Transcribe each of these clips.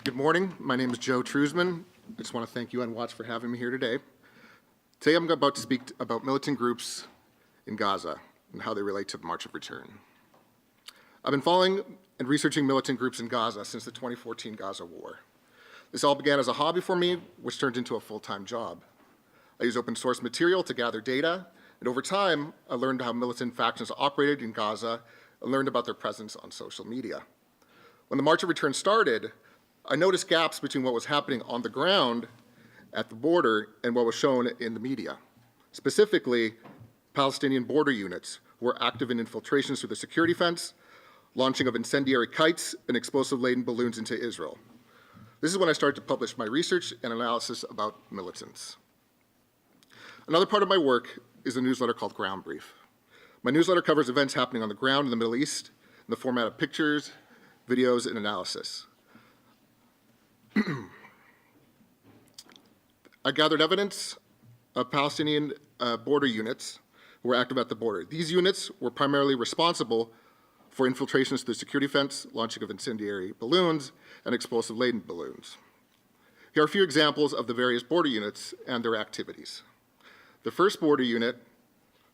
Good morning. My name is Joe Trusman. I just want to thank UN Watch for having me here today. Today I'm about to speak about militant groups in Gaza and how they relate to the March of Return. I've been following and researching militant groups in Gaza since the 2014 Gaza war. This all began as a hobby for me, which turned into a full-time job. I use open source material to gather data, and over time, I learned how militant factions operated in Gaza and learned about their presence on social media. When the March of Return started, I noticed gaps between what was happening on the ground at the border and what was shown in the media. Specifically, Palestinian border units who were active in infiltrations through the security fence, launching of incendiary kites and explosive-laden balloons into Israel. This is when I started to publish my research and analysis about militants. Another part of my work is a newsletter called Ground Brief. My newsletter covers events happening on the ground in the Middle East in the format of pictures, videos, and analysis. I gathered evidence of Palestinian border units who were active at the border. These units were primarily responsible for infiltrations to the security fence, launching of incendiary balloons, and explosive-laden balloons. Here are a few examples of the various border units and their activities. The first border unit,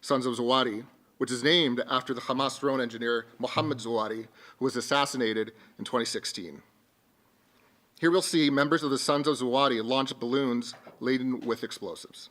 Sons of Zawadi, which is named after the Hamas drone engineer Mohammed Zawadi, who was assassinated in 2016. Here we'll see members of the Sons of Zawadi launch balloons laden with explosives.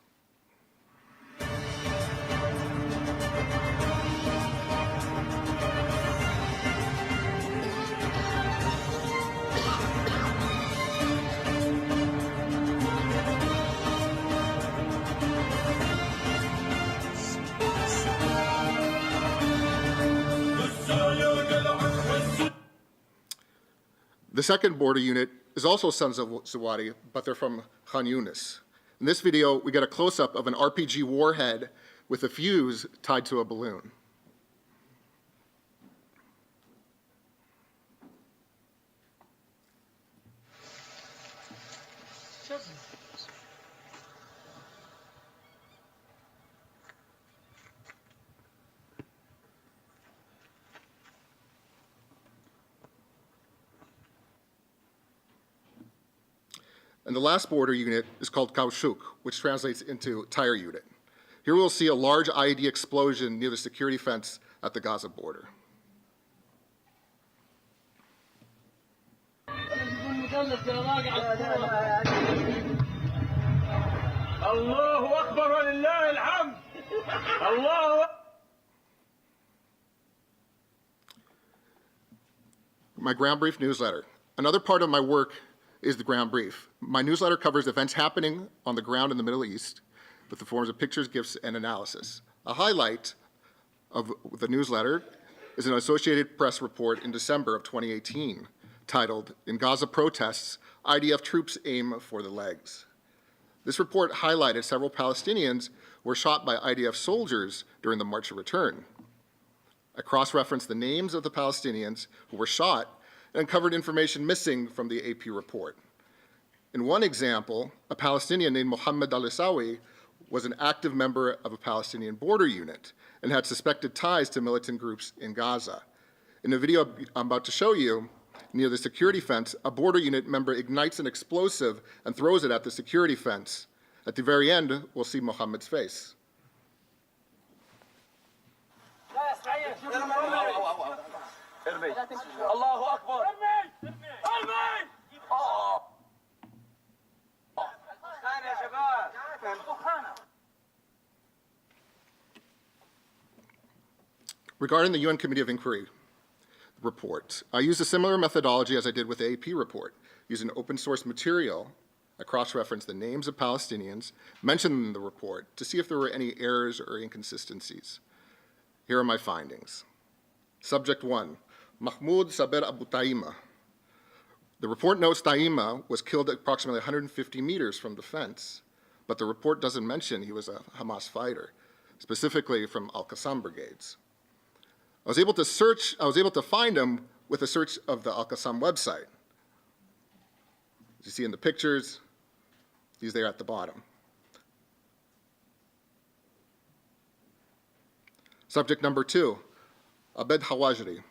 The second border unit is also Sons of Zawadi, but they're from Khan Yunis. In this video, we get a close-up of an RPG warhead with a fuse tied to a balloon. And the last border unit is called Kaushuk, which translates into tire unit. Here we'll see a large IED explosion near the security fence at the Gaza border. My Ground Brief newsletter. Another part of my work is the Ground Brief. My newsletter covers events happening on the ground in the Middle East with the forms of pictures, GIFs, and analysis. A highlight of the newsletter is an Associated Press report in December of 2018 titled, "In Gaza Protests, IDF Troops Aim for the Legs." This report highlighted several Palestinians who were shot by IDF soldiers during the March of Return. I cross-referenced the names of the Palestinians who were shot and uncovered information missing from the AP report. In one example, a Palestinian named Mohammed al-Isawi was an active member of a Palestinian border unit and had suspected ties to militant groups in Gaza. In the video I'm about to show you, near the security fence, a border unit member ignites an explosive and throws it at the security fence. At the very end, we'll see Mohammed's face. الله أكبر ارمي ارمي يا شباب. Regarding the UN Committee of Inquiry report, I used a similar methodology as I did with the AP report. Using open source material, I cross-referenced the names of Palestinians mentioned in the report to see if there were any errors or inconsistencies. Here are my findings. Subject 1. Mahmoud Saber Abu Taima. The report notes Taima was killed approximately 150 meters from the fence, but the report doesn't mention he was a Hamas fighter, specifically from Al-Qassam brigades. I was able to find him with a search of the Al-Qassam website. As you see in the pictures, he's there at the bottom. Subject number 2, Abed Hawajri.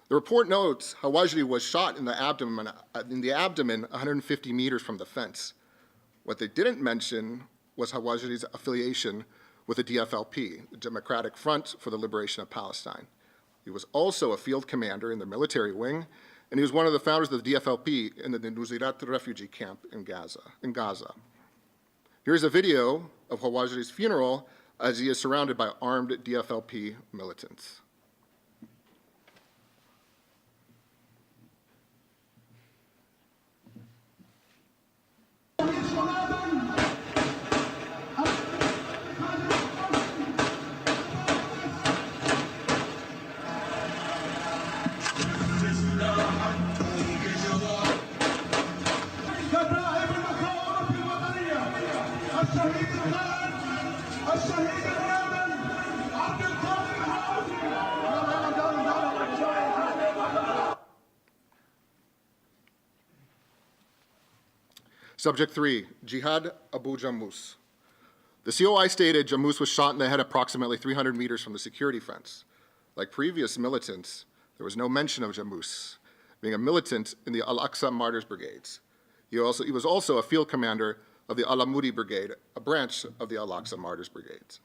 The report notes Hawajri was shot in the abdomen 150 meters from the fence. What they didn't mention was Hawajri's affiliation with the DFLP, the Democratic Front for the Liberation of Palestine. He was also a field commander in the military wing, and he was one of the founders of the DFLP in the Nuzirat refugee camp in Gaza. Here's a video of Hawajri's funeral as he is surrounded by armed DFLP militants. Subject 3, Jihad Abu Jammus. The COI stated Jammus was shot in the head approximately 300 meters from the security fence. Like previous militants, there was no mention of Jammus being a militant in the Al-Aqsa Martyrs Brigades. He was also a field commander of the Al-Amudi Brigade, a branch of the Al-Aqsa Martyrs Brigades.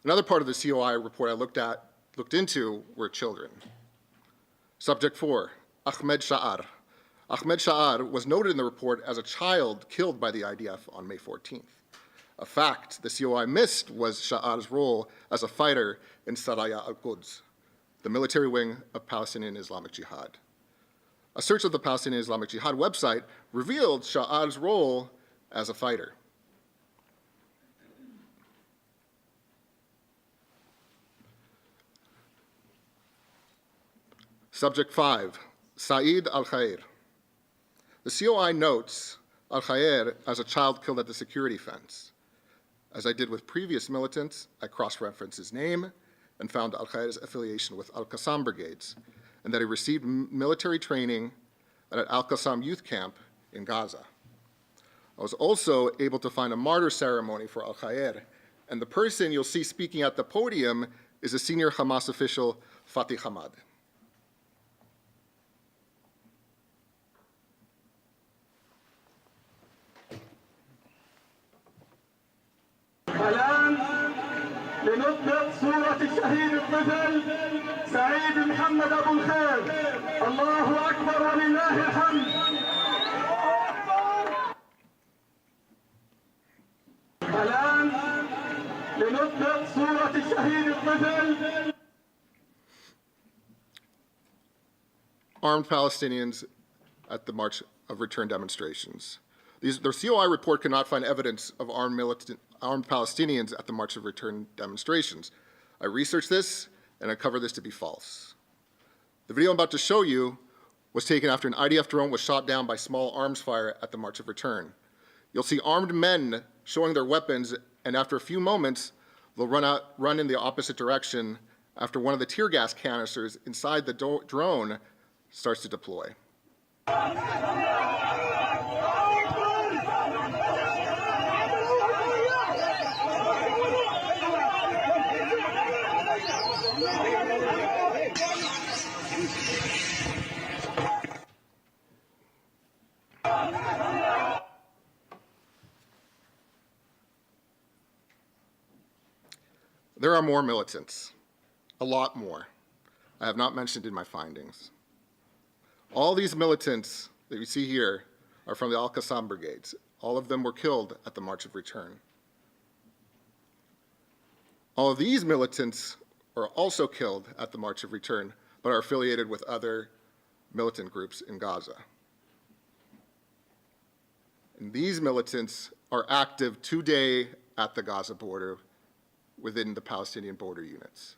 Another part of the COI report I looked into were children. Subject 4, Ahmed Sha'ar. Ahmed Sha'ar was noted in the report as a child killed by the IDF on May 14th. A fact the COI missed was Sha'ar's role as a fighter in Saraya al-Quds, the military wing of Palestinian Islamic Jihad. A search of the Palestinian Islamic Jihad website revealed Sha'ar's role as a fighter. Subject 5, Saeed al-Khair. The COI notes al-Khair as a child killed at the security fence. As I did with previous militants, I cross-referenced his name and found al-Khair's affiliation with Al-Qassam brigades, and that he received military training at an Al-Qassam youth camp in Gaza. I was also able to find a martyr ceremony for al-Khair, and the person you'll see speaking at the podium is a senior Hamas official, Fatih Hamad. الآن لنطلق صورة الشهيد الطفل سعيد محمد أبو الخير. الله أكبر ولله الحمد. الآن لنطلق صورة الشهيد الطفل. Armed Palestinians at the March of Return demonstrations. The COI report could not find evidence of armed Palestinians at the March of Return demonstrations. I researched this, and I covered this to be false. The video I'm about to show you was taken after an IDF drone was shot down by small arms fire at the March of Return. You'll see armed men showing their weapons, and after a few moments, they'll run in the opposite direction after one of the tear gas canisters inside the drone starts to deploy. There are more militants, a lot more. I have not mentioned in my findings. All these militants that you see here are from the Al-Qassam brigades. All of them were killed at the March of Return. All of these militants are also killed at the March of Return, but are affiliated with other militant groups in Gaza. And these militants are active today at the Gaza border within the Palestinian border units.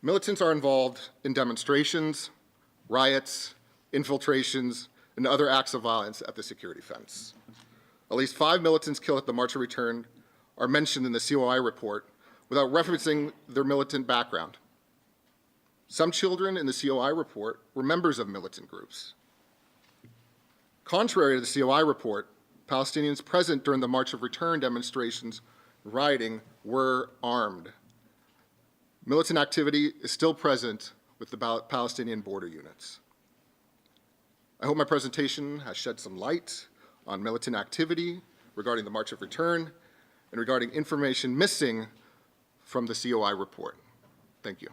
Militants are involved in demonstrations, riots, infiltrations, and other acts of violence at the security fence. At least 5 militants killed at the March of Return are mentioned in the COI report without referencing their militant background. Some children in the COI report were members of militant groups. Contrary to the COI report, Palestinians present during the March of Return demonstrations rioting were armed. Militant activity is still present with the Palestinian border units. I hope my presentation has shed some light on militant activity regarding the March of Return and regarding information missing from the COI report. Thank you.